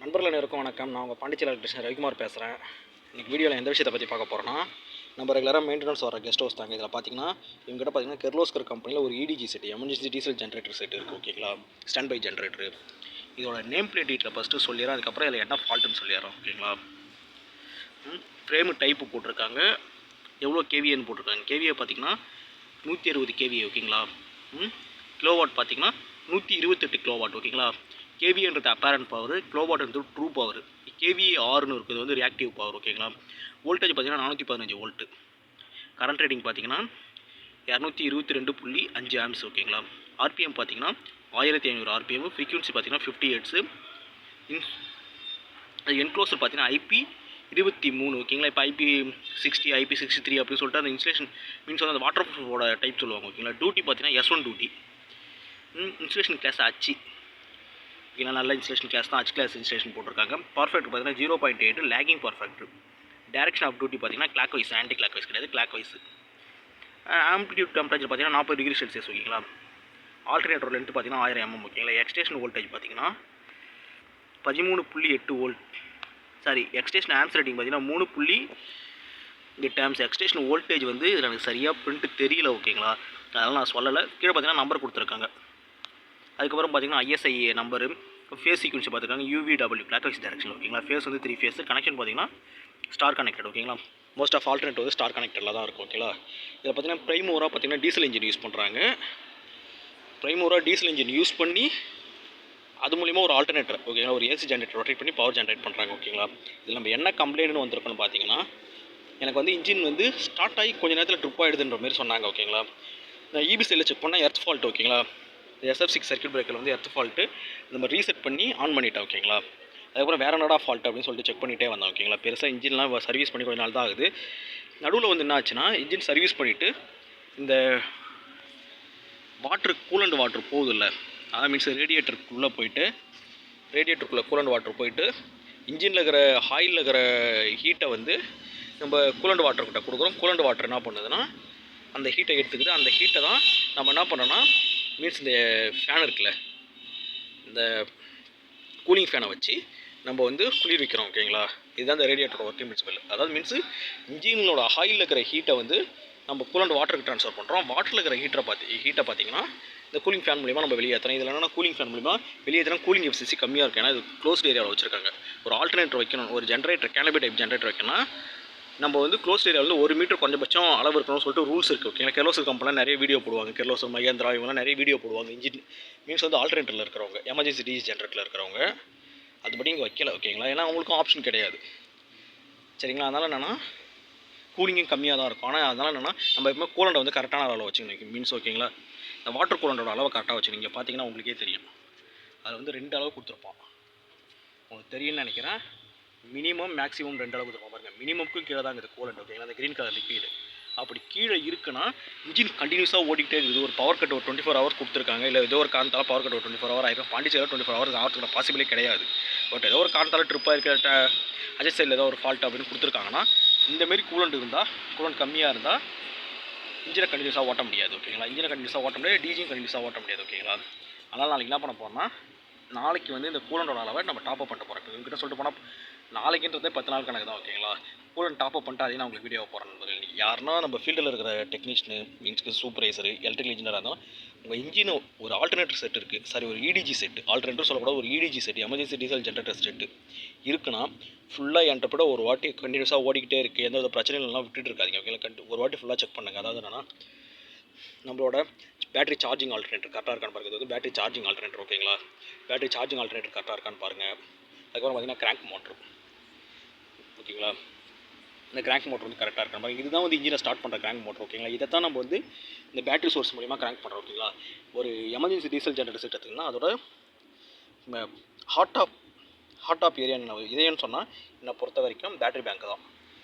நண்பர்கள் அனைவருக்கும் வணக்கம். நான் உங்கள் பாண்டிச்சேரி எலக்ட்ரிஷியன் ரவிக்குமார் பேசுகிறேன். இன்றைக்கி வீடியோவில் எந்த விஷயத்தை பற்றி பார்க்க போகிறோன்னா, நம்ம ரெகுலராக மெயின்டெனன்ஸ் வர கெஸ்ட் ஹவுஸ் தாங்க. இதில் பார்த்தீங்கன்னா இவங்ககிட்ட பார்த்தீங்கன்னா கிர்லோஸ்கர் கம்பெனியில் ஒரு EDG set, emergency diesel generator set இருக்குது. ஓகேங்களா, ஸ்டாண்ட் பை ஜென்ரேட்டரு. இதோட நேம் பிளேட் ஹீட்டில் ஃபஸ்ட்டு சொல்லிடுறேன், அதுக்கப்புறம் இதில் என்ன ஃபால்ட்டுன்னு சொல்லிடுறோம். ஓகேங்களா, ஃப்ரேமு டைப்பு போட்டிருக்காங்க, எவ்வளோ கேவிஏன்னு போட்டிருக்காங்க. கேவிஏ பார்த்தீங்கன்னா 160 கேவிஏ. ஓகேங்களா, கிலோவாட் பார்த்தீங்கன்னா 128 கிலோவாட். ஓகேங்களா, கேவிஏன்றது அப்பேரண்ட் பவர், கிலோவாட்ன்றது ட்ரூ பவர். கேவிஏ ஆர்னு இருக்குது வந்து ரியாக்டிவ் பவர். ஓகேங்களா, வோல்டேஜ் பார்த்தீங்கன்னா 415 வோல்ட்டு. கரண்ட் ரேட்டிங் பார்த்தீங்கன்னா 222.5 ஆம்ஸ். ஓகேங்களா, ஆர்பிஎம் பார்த்தீங்கன்னா 1500 ஆர்பிஎம். ஃப்ரீக்வன்சி பார்த்தீங்கன்னா 50 ஹெர்ட்ஸு. என்க்ளோசர் பார்த்தீங்கன்னா ஐபி 23. ஓகேங்களா, இப்போ ஐபி 60, ஐபி 63 அப்படின்னு சொல்லிட்டு அந்த இன்ஸ்டலேஷன் மீன்ஸ் வந்து அந்த வாட்டர் ப்ரூஃபோட டைப் சொல்லுவாங்க. ஓகேங்களா, டியூட்டி பார்த்தீங்கன்னா S1 டியூட்டி. இன்ஸ்டலேஷன் கிளாஸ் அச்சு. ஓகேங்களா, நல்ல இன்ஸ்டலேஷன் கிளாஸ் தான், அச் கிளாஸ் இன்ஸ்டலேஷன் போட்டிருக்காங்க. பர்ஃபெக்ட் பார்த்தீங்கன்னா 0.8 lagging perfect. Direction of duty பார்த்தீங்கன்னா clockwise, anticlockwise கிடையாது, கிளாக் வைஸ். ஆம்பிடியூட் டெம்பரேச்சர் பார்த்தீங்கன்னா 40 டிகிரி செல்சியஸ். ஓகேங்களா, ஆல்டர்னேட்டர் லென்த் பார்த்தீங்கன்னா 1000 mm. ஓகேங்களா, எக்ஸ்டேஷன் வோல்டேஜ் பார்த்தீங்கன்னா 13.8 volt. Sorry, excitation amps rating பார்த்தீங்கன்னா 3.8 ஆம்ஸ். எக்ஸ்டேஷன் வோல்டேஜ் வந்து இதில் எனக்கு சரியாக பிரிண்ட் தெரியல. ஓகேங்களா, அதனால் நான் சொல்லலை. கீழே பார்த்தீங்கன்னா நம்பர் கொடுத்துருக்காங்க. அதுக்கப்புறம் பார்த்தீங்கன்னா ஐஎஸ்ஐ நம்பரு, ஃபேஸ் சீக்வன்ஸ் பார்த்துருக்காங்க, UVW கிளாக் வைஸ் டேரக்ஷன். ஓகேங்களா, ஃபேஸ் வந்து 3 ஃபேஸ். கனெக்ஷன் பார்த்தீங்கன்னா ஸ்டார் கனெக்டட். ஓகேங்களா, மோஸ்ட் ஆஃப் ஆல்டர்னேட் வந்து ஸ்டார் கனெக்டடில் தான் இருக்கும். ஓகேங்களா, இதில் பார்த்தீங்கன்னா ப்ரைமோராக பார்த்தீங்கன்னா டீசல் இன்ஜின் யூஸ் பண்ணுறாங்க. ப்ரைமோராக டீசல் இன்ஜின் யூஸ் பண்ணி அது மூலிமா ஒரு ஆல்டர்னேட்டர், ஓகேங்களா, ஒரு ஏசி ஜென்ரேட்டர் ரொட்டேட் பண்ணி பவர் ஜென்ரேட் பண்ணுறாங்க. ஓகேங்களா, இதில் நம்ம என்ன கம்ப்ளைண்ட்னு வந்திருக்கோன்னு பார்த்தீங்கன்னா, எனக்கு வந்து இன்ஜின் வந்து ஸ்டார்ட் ஆகி கொஞ்சம் நேரத்தில் ட்ரிப் ஆகிடுதுன்ற மாதிரி சொன்னாங்க. ஓகேங்களா, நான் இபி சைடில் செக் பண்ணால் எர்த் ஃபால்ட். ஓகேங்களா, SF6 சர்க்யூட் பிரேக்கர் வந்து எர்த் ஃபால்ட்டு. நம்ம ரீசெட் பண்ணி ஆன் பண்ணிட்டேன். ஓகேங்களா, அதுக்கப்புறம் வேறு என்னடா ஃபால்ட் அப்படின்னு சொல்லிட்டு செக் பண்ணிகிட்டே வந்தேன். ஓகேங்களா, பெருசாக இன்ஜின்லாம் சர்வீஸ் பண்ணி கொஞ்சம் நாள் தான் ஆகுது. நடுவில் வந்து என்ன ஆச்சுன்னா, இன்ஜின் சர்வீஸ் பண்ணிவிட்டு இந்த வாட்ரு கூலண்ட் வாட்ரு போகுது இல்லை, அதான் மீன்ஸ் ரேடியேட்டருக்குள்ளே போயிட்டு, ரேடியேட்டருக்குள்ளே கூலண்ட் வாட்ரு போயிட்டு இன்ஜினில் இருக்கிற ஆயிலில் இருக்கிற ஹீட்டை வந்து நம்ம கூலண்ட் வாட்டர்கிட்ட கொடுக்குறோம். கூலண்ட் வாட்டர் என்ன பண்ணுதுன்னா அந்த ஹீட்டை எடுத்துக்குது. அந்த ஹீட்டை தான் நம்ம என்ன பண்ணுறோன்னா, மீன்ஸ் இந்த ஃபேன் இருக்குல்ல, இந்த கூலிங் ஃபேனை வச்சு நம்ம வந்து குளிர் வைக்கிறோம். ஓகேங்களா, இதுதான் இந்த ரேடியேட்டரோட ஒர்க்கிங் பிரின்சிபல். அதாவது மீன்ஸ் இன்ஜினோட ஆயிலில் இருக்கிற ஹீட்டை வந்து நம்ம கூலண்ட் வாட்டருக்கு ட்ரான்ஸ்ஃபர் பண்ணுறோம். வாட்டரில் இருக்கிற ஹீட்டை பார்த்தீங்கன்னா இந்த கூலிங் ஃபேன் மூலிமா நம்ம வெளியேற்றணும். இதில் என்னென்னா கூலிங் ஃபேன் மூலிமா வெளியேற்றினா கூலிங் எஃபிஷியன்சி கம்மியாக இருக்கும். ஏன்னா இது க்ளோஸ்ட் ஏரியாவில் வச்சுருக்காங்க. ஒரு ஆல்டர்னேட்டர் வைக்கணும், ஒரு ஜென்ரேட்டர் கேனபி டைப் ஜென்ரேட்டர் வைக்கணும்னா நம்ம வந்து க்ளோஸ்ட் ஏரியாவில் 1 மீட்டர் கொஞ்சபட்சம் அளவு இருக்கணும்னு சொல்லிட்டு ரூல்ஸ் இருக்குது. ஓகேங்களா, கிர்லோஸ்கர் கம்பெனியில் நிறைய வீடியோ போடுவாங்க. கிர்லோஸ்கர், மகேந்திரா இவங்கலாம் நிறைய வீடியோ போடுவாங்க. இன்ஜின் மீன்ஸ் வந்து ஆல்டர்னேட்டரில் இருக்கிறவங்க, எமர்ஜென்சி டிசி ஜென்ரேட்டரில் இருக்கிறவங்க அதுபடி இங்கே வைக்கல. ஓகேங்களா, ஏன்னா அவங்களுக்கும் ஆப்ஷன் கிடையாது. சரிங்களா, அதனால் என்னென்னா கூலிங்கும் கம்மியாக தான் இருக்கும். ஆனால் அதனால் என்னென்னா நம்ம எப்பவுமே கூலண்டை வந்து கரெக்டான அளவில் வச்சுக்கணும். மீன்ஸ் ஓகேங்களா, இந்த வாட்டர் கூலண்டோட அளவை கரெக்டாக வச்சுக்கணும். இங்கே பார்த்தீங்கன்னா உங்களுக்கே தெரியும், அது வந்து 2 அளவு கொடுத்துருப்போம். உங்களுக்கு தெரியும்னு நினைக்கிறேன். மினிமம் மேக்ஸிமம் 2 அளவு கொடுத்துருப்போம். பாருங்கள், மினிமம்க்கும் கீழே தான் இருக்குது கூலண்ட். ஓகேங்களா, அந்த க்ரீன் கலர் லிக்விடு அப்படி கீழே இருக்குன்னா இன்ஜின் கண்டினியூஸாக ஓடிக்கிட்டே இருக்குது. ஒரு பவர் கட் ஒரு 24 ஹவர்ஸ் கொடுத்துருக்காங்க. இல்லை ஏதோ ஒரு காரணத்தால் பவர் கட் ஒரு 24 ஹவர் ஆகிருக்கும். பாண்டிச்சேரியில் 24 ஹவர்ஸ் ஆகிறதுக்கு பாசிபிளே கிடையாது. பட் ஏதோ ஒரு காரணத்தால் ட்ரிப்பாக இருக்க அஜெட் சைடில் ஏதோ ஒரு ஃபால்ட் அப்படின்னு கொடுத்துருக்காங்கன்னா, இந்தமாரி கூலண்ட் இருந்தால், கூலண்ட் கம்மியாக இருந்தால் இன்ஜினை கண்டினியூஸாக ஓட்ட முடியாது. ஓகேங்களா, இன்ஜினை கண்டினியூஸாக ஓட்ட முடியாது, டிஜியும் கண்டினியூஸாக ஓட்ட முடியாது. ஓகேங்களா, அதனால் நாளைக்கு என்ன பண்ண போகிறோம்னா, நாளைக்கு வந்து இந்த கூலண்டோட அளவை நம்ம டாப் அப் பண்ண போகிறோம். இப்போ இவங்ககிட்ட சொல்லிட்டு போனால் நாளைக்குன்றதே 10 நாள் கணக்கு தான். ஓகேங்களா, கூலண்ட் டாப் அப் பண்ணிட்டு அதையும் நான் உங்களுக்கு வீடியோ போகிறேன். யாருன்னா நம்ம ஃபீல்டில் இருக்கிற டெக்னீஷியனு, மீன்ஸ்க்கு சூப்பர்வைசரு, எலக்ட்ரிக்கல் இன்ஜினியராக இருந்தாலும் உங்கள் இன்ஜின் ஒரு ஆல்டர்னேட்டர் செட் இருக்குது, சாரி ஒரு இடிஜி செட்டு, ஆல்டர்னேட்டர் சொல்லக்கூடாது, ஒரு EDG set, emergency diesel generator set இருக்குன்னா ஃபுல்லாக என்கிட்ட ஒரு வாட்டி கண்டினியூஸாக ஓடிக்கிட்டே இருக்குது, எந்த வித பிரச்சனைலாம் விட்டுட்டு இருக்காதிங்க. ஓகேங்களா, ஒரு வாட்டி ஃபுல்லாக செக் பண்ணுங்கள். அதாவது என்னென்னா நம்மளோட பேட்டரி சார்ஜிங் ஆல்டர்னேட்டர் கரெக்டாக இருக்கான்னு பாருங்கள். இது வந்து பேட்டரி சார்ஜிங் ஆல்டர்னேட்டர். ஓகேங்களா, பேட்டரி சார்ஜிங் ஆல்டர்னேட்டர் கரெக்டாக இருக்கான்னு பாருங்கள். அதுக்கப்புறம் பார்த்தீங்கன்னா கிராங்க் மோட்ரு. ஓகேங்களா, இந்த கிராங்க் மோட்டர் வந்து கரெக்டாக இருக்கான்னு பாருங்கள். இதுதான் வந்து இன்ஜினை ஸ்டார்ட் பண்ணுற கிராங்க் மோட்டர். ஓகேங்களா, இதை தான் நம்ம வந்து இந்த பேட்டரி சோர்ஸ் மூலிமா கிராங்க் பண்ணுறோம். ஓகேங்களா, ஒரு எமர்ஜென்சி டீசல் ஜென்ரேட்டர் செட் எடுத்திங்கன்னா அதோட ஹாட் ஆப் ஏரியா இதேன்னு சொன்னால் என்னை பொறுத்த வரைக்கும் பேட்டரி பேங்க் தான்.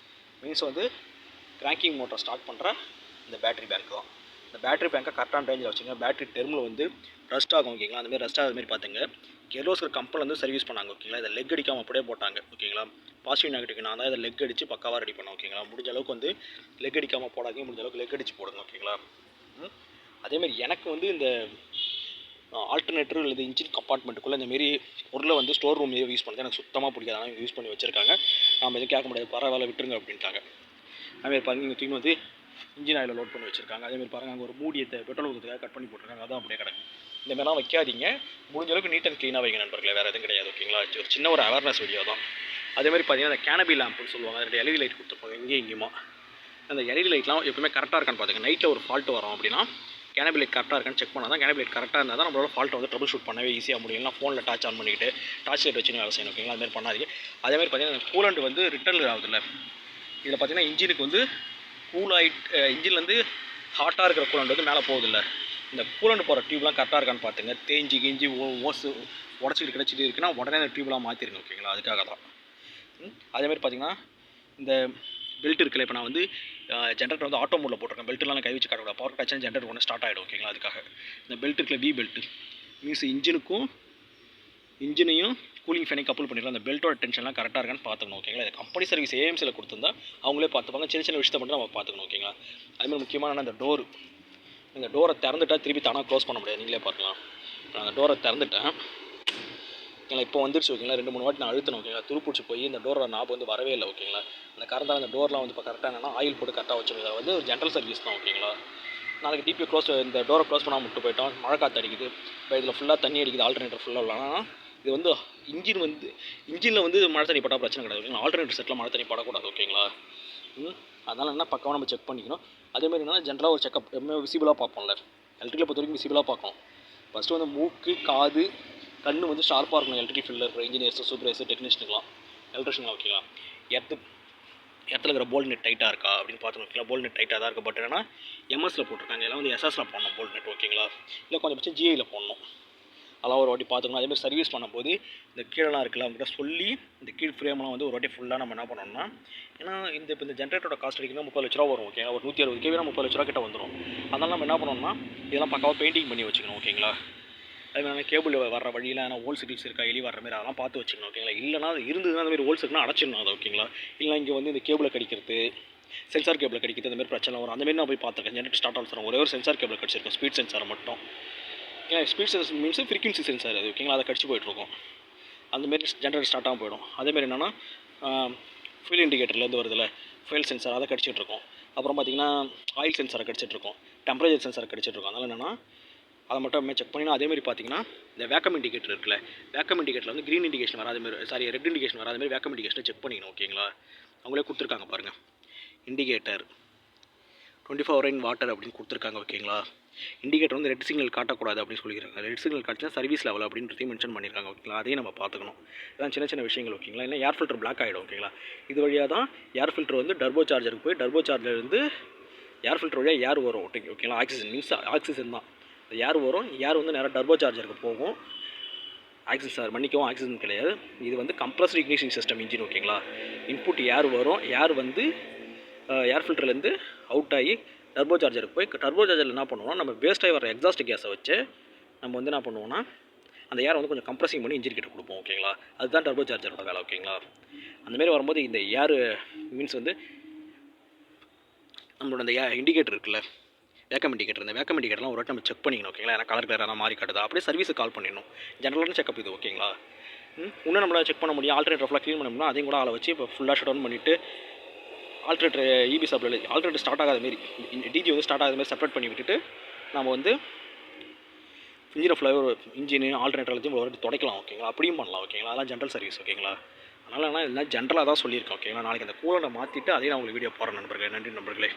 மீன்ஸ் வந்து கிராங்கிங் மோட்டரை ஸ்டார்ட் பண்ணுற இந்த பேட்டரி பேங்க் தான். இந்த பேட்டரி பேங்கை கரெக்டான ரேஞ்சில் வச்சுங்க. பேட்டரி டெர்மில் வந்து ரஸ்ட் ஆகும். ஓகேங்களா, அந்தமாதிரி ரஸ்ட் ஆகிற மாதிரி பார்த்துங்க. கிர்லோஸ்கர் கம்பெனியில் வந்து சர்வீஸ் பண்ணாங்க. ஓகேங்களா, இதை லெக் அடிக்காமல் அப்படியே போட்டாங்க. ஓகேங்களா, பாசிட்டிவ் நெகட்டிவ் நான் தான் இதை லெக் அடித்து பக்காவாக ரெடி பண்ணேன். ஓகேங்களா, முடிஞ்ச அளவுக்கு வந்து லெக் அடிக்காமல் போடாதீங்க, முடிஞ்ச அளவுக்கு லெக் அடித்து போடுங்க. ஓகேங்களா, அதேமாதிரி எனக்கு வந்து இந்த ஆல்டர்னேட்டர் இல்லை இன்ஜின் கம்பார்ட்மெண்ட்டுக்குள்ளே இந்தமாரி பொருளை வந்து ஸ்டோர் ரூம் யூஸ் பண்ணுறது எனக்கு சுத்தமாக பிடிக்காது. ஆனால் யூஸ் பண்ணி வச்சுருக்காங்க. நாம் எதுவும் கேட்க முடியாது, பரவாயில்ல விட்டுருங்க அப்படின்ட்டாங்க. அதுமாரி பாருங்கள், இங்கே தூக்கி வந்து இன்ஜின் ஆயில் லோட் பண்ணி வச்சுருக்காங்க. அதேமாதிரி பாருங்கள், அங்கே ஒரு மூடியத்தை பெட்ரோல் ஊற்றுறதுக்காக கட் பண்ணி போட்டிருக்காங்க. அதான் அப்படியே கிடக்கு. இந்தமாதிரிலாம் வைக்காதீங்க, முடிஞ்ச அளவுக்கு நீட் அண்ட் க்ளீனாக வைங்க நண்பர்களே, வேறு எதுவும் கிடையாது. ஓகேங்களா, ஒரு சின்ன ஒரு அவேர்னஸ் வீடியோ தான். அதேமாதிரி பார்த்தீங்கன்னா அந்த கேனபி லேம்ப்னு சொல்லுவாங்க, அதில் எல்இடி லைட் கொடுத்துருப்பாங்க இங்கேயும் இங்கேயுமா. அந்த எல்இடி லைட்லாம் எப்பவுமே கரெக்டாக இருக்கான்னு பார்த்துங்க. நைட்டில் ஒரு ஃபால்ட் வரும் அப்படின்னா கேனபி லைட் கரெக்டாக இருக்கான்னு செக் பண்ணால் தான், கேனபி லைட் கரெக்டாக இருந்தால் தான் நம்மளோட ஃபால்ட்டை வந்து ட்ரபிள் ஷூட் பண்ணவே ஈஸியாக முடியும். இல்லைனா ஃபோனில் டார்ச் ஆன் பண்ணிக்கிட்டு டார்ச் லைட் வச்சு வேலை செய்யணும். ஓகேங்களா, அதுமாதிரி பண்ணாதீங்க. அதேமாதிரி பார்த்தீங்கன்னா கூலண்ட் வந்து ரிட்டர்ன் ஆகுதுல்ல, இதில் பார்த்தீங்கன்னா இன்ஜினுக்கு வந்து கூல் ஆகிட்டு இன்ஜின்லேருந்து ஹாட்டாக இருக்கிற கூலண்ட் வந்து மேலே போகுதில்ல, இந்த கூலண்ட் போகிற டியூப்லாம் கரெக்டாக இருக்கான்னு பார்த்துங்க. தேஞ்சி கிஞ்சி ஓசு உடச்சிட்டு கிடச்சிட்டு இருக்குன்னா உடனே அந்த டியூப்லாம் மாற்றிருங்க. ஓகேங்களா, அதுக்காக தான். அதேமாதிரி பார்த்தீங்கன்னா இந்த பெல்ட் இருக்குல்ல, இப்போ நான் வந்து ஜென்ரேட்டர் வந்து ஆட்டோ மோடில் போட்டிருக்கேன். பெல்ட்லாம் கை வச்சு காட்டக்கூடாது, பவர் டச் ஜென்ரேட்டர் ஒன்று ஸ்டார்ட் ஆகிடும். ஓகேங்களா, அதுக்காக இந்த பெல்ட் இருக்குல்ல, வி பெல்ட் மீன்ஸ் இன்ஜினையும் கூலிங் ஃபேனையும் கப்புள் பண்ணிடலாம். அந்த பெல்ட்டோட டென்ஷன்லாம் கரெக்டாக இருக்கான்னு பார்த்துக்கணும். ஓகேங்களா, இது கம்பெனி சர்வீஸ் ஏஎம்சியில் கொடுத்துருந்தா அவங்களே பார்த்துப்பாங்க. சின்ன சின்ன விஷயத்தை மட்டும் நம்ம பார்த்துக்கணும். ஓகேங்களா, அதுமாதிரி முக்கியமான இந்த இந்த டோரை திறந்துட்டால் திருப்பி தானாக க்ளோஸ் பண்ண முடியாது, நீங்களே பார்க்கலாம். நான் அந்த டோரை திறந்துட்டேன், ஓகேங்களா, இப்போ வந்துருச்சு. ஓகேங்களா, 2-3 வாட்டி நான் அழுத்தணும். ஓகேங்களா, துருப்பிடிச்சு போய் இந்த டோரோட நாப் வந்து வரவே இல்லை. ஓகேங்களா, அந்த கரண்டாக அந்த டோர்லாம் வந்து இப்போ கரெக்டாக என்னென்னா ஆயில் போட்டு கரெக்டாக வச்சுருங்க. வந்து ஒரு ஜென்ரல் சர்வீஸ் தான். ஓகேங்களா, நாளைக்கு டிபி இந்த டோரை க்ளோஸ் பண்ணாமல் விட்டு போயிட்டோம், மழை காற்று அடிக்குது, இப்போ இதில் ஃபுல்லாக தண்ணி அடிக்குது, ஆல்டர்னேட்டர் ஃபுல்லாக இல்லைனா இது வந்து இன்ஜினில் வந்து மழை தண்ணி பட்டால் பிரச்சனை கிடையாது. ஓகேங்களா, ஆல்டர்னேட்டர் செட்டில் மழை தண்ணி படக்கூடாது. ஓகேங்களா, அதனால் என்ன பக்கமாக நம்ம செக் பண்ணிக்கணும். அதேமாதிரி என்னென்னா ஜென்ரலாக ஒரு செக்அப் எப்பவுமே விசிபிளாக பார்ப்போம்ல, எலக்ட்ரிக்கலை பொறுத்த வரைக்கும் விசிபிளாக பார்க்கணும். ஃபஸ்ட்டு வந்து மூக்கு காது கண் வந்து ஷார்ப்பாக இருக்கணும். எலக்ட்ரிக் ஃபீல்டில் இருக்கிற இன்ஜினியர்ஸ் சூப்பர்வைசர் டெக்னீஷியனுக்குலாம் எலக்ட்ரிஷியன்லாம். ஓகேங்களா, இடத்துல இருக்கிற போல்ட் நெட் டைட்டாக இருக்கா அப்படின்னு பார்த்துக்கணும். ஓகேங்களா, போல்ட் நெட் டைட்டாக தான் இருக்குது. பட் என்னன்னா எம்எஸில் போட்டிருக்காங்க, எல்லாம் வந்து எஸ்எஸில் போடணும் போல்ட் நெட். ஓகேங்களா, இல்லை கொஞ்சம் ஜிஐயில் போடணும். அதெல்லாம் ஒரு வாட்டி பார்த்துக்கணும். அதேமாதிரி சர்வீஸ் பண்ணும்போது இந்த கீழெலாம் இருக்குல்ல, அவங்ககிட்ட சொல்லி இந்த கீழ் ஃப்ரேம்லாம் வந்து ஒரு வாட்டி ஃபுல்லாக நம்ம என்ன பண்ணோம்னா, ஏன்னா இப்போ இந்த ஜென்ரேட்டரோட காஸ்ட் அடிக்கணும் 30 லட்ச ரூபா வரும். ஓகேங்களா, ஒரு 160 கேவினா 30 லட்ச ரூபா கிட்ட வந்துடும். அதனால் நம்ம என்ன பண்ணோம்னா இதெல்லாம் பக்காவாக பெயிண்டிங் பண்ணி வச்சுக்கணும். ஓகேங்களா, அதுமாதிரி கேபிள் வர வழியில் ஆனால் ஹோல்ஸ் கில்ஸ் இருக்கா, எலி வர மாதிரி அதெல்லாம் பார்த்து வச்சுக்கணும். ஓகேங்களா, இல்லைனா இருந்ததுன்னா அந்த மாதிரி ஹோல்ஸ் இருக்குன்னா அடைச்சிடணும் அதை. ஓகேங்களா, இல்லை இங்கே வந்து இந்த கேபிளை கடிக்கிறது, சென்சார் கேபிளை கடிக்கிறது, அந்த மாதிரி பிரச்சனை வரும். அந்தமாரி நான் போய் பார்த்துருக்கேன். ஜென்ரேட்டர் ஸ்டார்ட் ஆகும் ஒரே ஒரு சென்சார் கேபிளை கடிச்சிருக்கேன், ஸ்பீட் சென்சார் மட்டும். ஏன்னா speed sensor means frequency sensor அது. ஓகேங்களா, அதை கடிச்சு போயிட்டுருக்கோம். அந்தமாரி ஜென்ரேட்டர் ஸ்டார்ட் ஆக போயிடும். அதேமாதிரி என்னென்னா ஃபியூல் இண்டிகேட்டர்லேருந்து வருதில்ல, ஃபியூல் சென்சார் அதை கடிச்சிட்ருக்கோம். அப்புறம் பார்த்திங்கன்னா ஆயில் சென்சாரை கடிச்சிட்ருக்கோம், டெம்பரேச்சர் சென்சாரை கடிச்சிட்ருக்கோம். அதனால் என்னென்னா அதை மட்டும் செக் பண்ணினா. அதேமாதிரி பார்த்தீங்கன்னா இந்த வேக்கம் இண்டிகேட்டர் இருக்குல்ல, வேக்கம் இண்டிகேட்டரில் வந்து க்ரீன் இண்டிகேஷன் வராத மாதிரி ரெட் இண்டிகேஷன் வராத மாதிரி வேக்கம் இண்டிகேஷனை செக் பண்ணிக்கணும். ஓகேங்களா, அவங்களே கொடுத்துருக்காங்க பாருங்கள், இண்டிகேட்டர் 24 வாட்டர் அப்படின்னு கொடுத்துருக்காங்க. ஓகேங்களா, இண்டிகேட்டர் வந்து ரெட் சிக்னல் காட்டக்கூடாது அப்படின்னு சொல்லியிருக்காங்க. ரெட் சிக்னல் காட்டினா சர்வீஸ் லெவல் அப்படின்றதையும் மென்ஷன் பண்ணியிருக்காங்க. ஓகேங்களா, அதையும் நம்ம பார்த்துக்கணும். இதெல்லாம் சின்ன சின்ன விஷயங்கள். ஓகேங்களா, இல்லை ஏர் ஃபில்டர் பிளாக் ஆகிடும். ஓகேங்களா, இது வழியாக தான் ஏர் ஃபில்டர் வந்து டர்போ சார்ஜருக்கு போய் டர்போ சார்ஜர்லேருந்து ஏர் ஃபில்டர் வழியாக ஏர் வரும். ஓகேங்களா, ஆக்சிஜன் மீன்ஸ் ஆக்சிஜன் தான் ஏர் வரும். ஏர் வந்து நேராக டர்போ சார்ஜருக்கு போகும். ஆக்சிஜன் கிடையாது, இது வந்து கம்ப்ரஸ்ட் இக்னிஷன் சிஸ்டம் இன்ஜின். ஓகேங்களா, இன்புட் ஏர் வரும், ஏர் வந்து ஏர் ஃபில்டர்லேருந்து அவுட் ஆகி டர்போ சார்ஜருக்கு போய் டர்போ சார்ஜரில் என்ன பண்ணுவோம்னா நம்ம வேஸ்ட்டாகி வர எக்ஸாஸ்ட் கேஸை வச்சு நம்ம வந்து என்ன பண்ணுவோம்னா அந்த ஏர் வந்து கொஞ்சம் கம்ப்ரஸிங் பண்ணி இன்ஜின் கிட்ட கொடுப்போம். ஓகேங்களா, அதுதான் டர்போ சார்ஜரோட வேலை. ஓகேங்களா, அந்தமாரி வரும்போது இந்த ஏர் மீன்ஸ் வந்து நம்மளோட அந்த இண்டிகேட்டர் இருக்குல்ல, வேக்கம் இண்டிகேட்டர், இந்த வேக்கம் இண்டிகேட்டர்லாம் ஒரு வாட்டி நம்ம செக் பண்ணிக்கணும். ஓகேங்களா, ஏன்னா கலர் கிளியராக மாறி காட்டுதா, அப்படியே சர்வீஸுக்கு கால் பண்ணிடணும். ஜென்ரலான செக்அப் இது. ஓகேங்களா, இன்னும் நம்மளால் செக் பண்ண முடியும். ஆல்டர்னேட்டர் ஃபுல்லாக க்ளீன் பண்ணணும்னா அதையும் கூட ஆளை வச்சு இப்போ ஃபுல்லாக ஷட் டவுன் பண்ணிவிட்டு alternator EB supply alternator start ஆகாத மாரி டிஜி வந்து ஸ்டார்ட் ஆகாத மாதிரி செப்பரேட் பண்ணி விட்டுட்டு நம்ம வந்து இன்ஜினை ஃபுல்லாக இன்ஜின் ஆல்டர்னேட்டர் எல்லாத்தையும் ஒரு வாட்டி துடைக்கலாம். ஓகேங்களா, அப்படியும் பண்ணலாம். ஓகேங்களா, அதெல்லாம் ஜென்ரல் சர்வீஸ். ஓகேங்களா, அதனால் இதெல்லாம் ஜென்ரலாக தான் சொல்லியிருக்கேன். ஓகேங்களா, நாளைக்கு அந்த கூலரை மாற்றிட்டு அதையும் நான் உங்களுக்கு வீடியோ போடுறேன் நண்பர்களே. நன்றி நண்பர்களே.